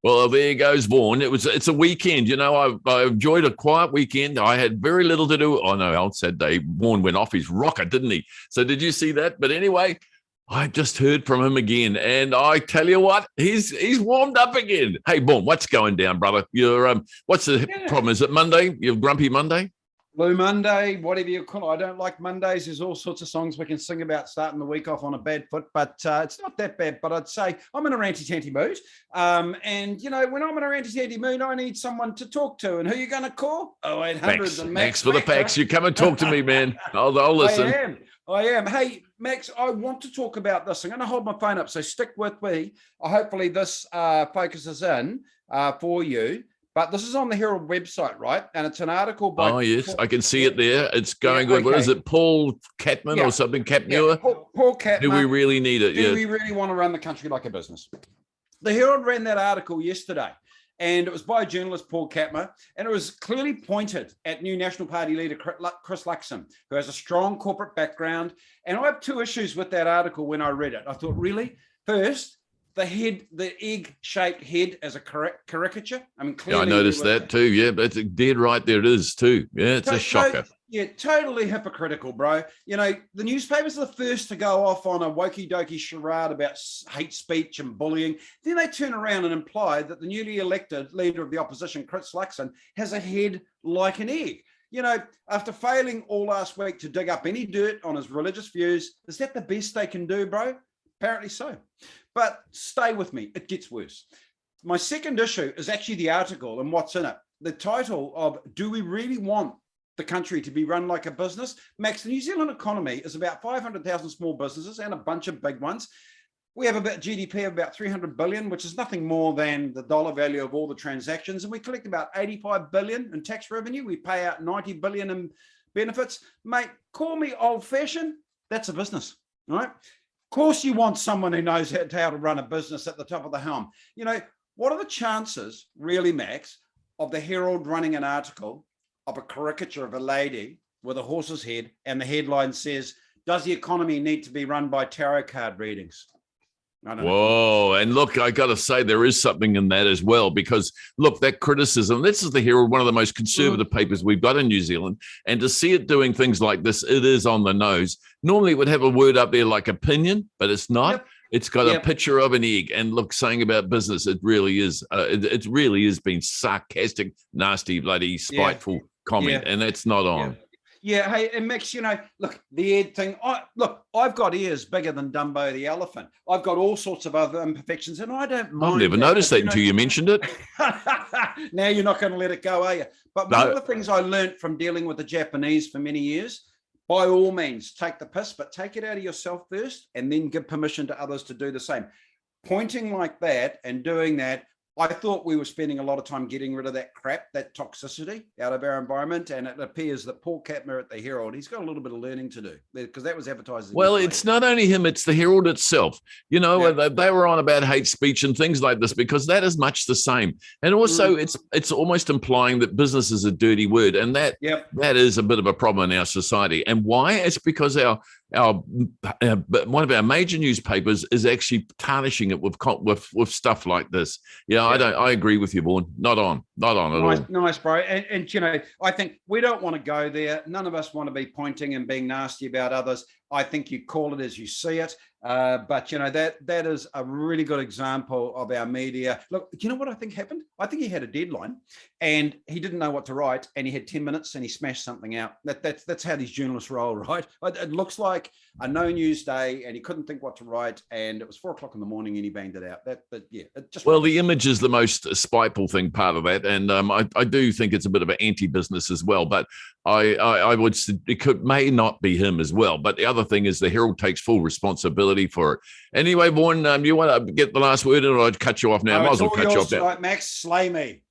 Well, there goes Vaughan. It's a weekend. I enjoyed a quiet weekend. I had very little to do. Oh, no, on Saturday, Vaughan went off his rocker, didn't he? So did you see that? But anyway, I just heard from him again. And I tell you what, he's warmed up again. Hey, Vaughan, what's going down, brother? What's the problem? Is it Monday? You're grumpy Monday? Blue Monday, whatever you call it. I don't like Mondays. There's all sorts of songs we can sing about starting the week off on a bad foot, but it's not that bad. But I'd say I'm in a ranty-tanty mood. And, when I'm in a ranty-tanty mood, I need someone to talk to. And who are you going to call? 0800 Max for the facts. You come and talk to me, man. I'll listen. I am. Hey, Max, I want to talk about this. I'm going to hold my phone up, so stick with me. Hopefully this focuses in for you. But this is on the Herald website, right? And it's an article by... Oh, yes, I can see it there. It's going good. Okay. What is it, Paul Catman or something? Capmuir? Paul Catman. Do we really need it? Do we really want to run the country like a business? The Herald ran that article yesterday, and it was by journalist Paul Catman, and it was clearly pointed at new National Party leader Chris Luxon, who has a strong corporate background. And I have two issues with that article when I read it. I thought, really? First, the egg-shaped head as a caricature. I mean, clearly, I noticed that too. Yeah, but it's dead right there. It is too. Yeah, it's a shocker. Totally hypocritical, bro. The newspapers are the first to go off on a wokey-dokey charade about hate speech and bullying. Then they turn around and imply that the newly elected leader of the opposition, Chris Luxon, has a head like an egg. After failing all last week to dig up any dirt on his religious views, is that the best they can do, bro? Apparently so. But stay with me, it gets worse. My second issue is actually the article and what's in it. The title of, do we really want the country to be run like a business? Max, the New Zealand economy is about 500,000 small businesses and a bunch of big ones. We have about GDP of about 300 billion, which is nothing more than the dollar value of all the transactions. And we collect about 85 billion in tax revenue. We pay out 90 billion in benefits. Mate, call me old fashioned. That's a business, right? Of course, you want someone who knows how to run a business at the top of the helm. What are the chances, really, Max, of the Herald running an article of a caricature of a lady with a horse's head, and the headline says, "Does the economy need to be run by tarot card readings?" Whoa. And look, I got to say, there is something in that as well, because look, that criticism, this is the Herald, one of the most conservative papers we've got in New Zealand. And to see it doing things like this, it is on the nose. Normally it would have a word up there like opinion, but it's not. Yep. It's got a picture of an egg. And look, saying about business, it really is. It really has been sarcastic, nasty, bloody, spiteful comment. And that's not on. Yeah, hey, and Max, look, the egg thing. I've got ears bigger than Dumbo the elephant. I've got all sorts of other imperfections, and I don't mind. I've never noticed that until you mentioned it. Now you're not going to let it go, are you? But one of the things I learned from dealing with the Japanese for many years, by all means, take the piss, but take it out of yourself first, and then give permission to others to do the same. Pointing like that and doing that, I thought we were spending a lot of time getting rid of that crap, that toxicity out of our environment. And it appears that Paul Catman at the Herald, he's got a little bit of learning to do, because that was advertised. Well, it's not only him, it's the Herald itself. They were on about hate speech and things like this, because that is much the same. And also it's almost implying that business is a dirty word. And that is a bit of a problem in our society. And why? It's because one of our major newspapers is actually tarnishing it with stuff like this. I agree with you, Vaughan. Not on at all. Nice, bro. And I think we don't want to go there. None of us want to be pointing and being nasty about others. I think you call it as you see it. But that is a really good example of our media. Look, do you know what I think happened? I think he had a deadline and he didn't know what to write, and he had 10 minutes and he smashed something out. That's how these journalists roll, right? It looks like a no news day, and he couldn't think what to write, and it was 4 o'clock in the morning and he banged it out. The image is the most spiteful thing, part of that, and I do think it's a bit of an anti-business as well. But I would, may not be him as well. But the other thing is the Herald takes full responsibility for it. Anyway, Vaughan, you want to get the last word in, or I'd cut you off now? I might as well cut you off now. Max, slay me.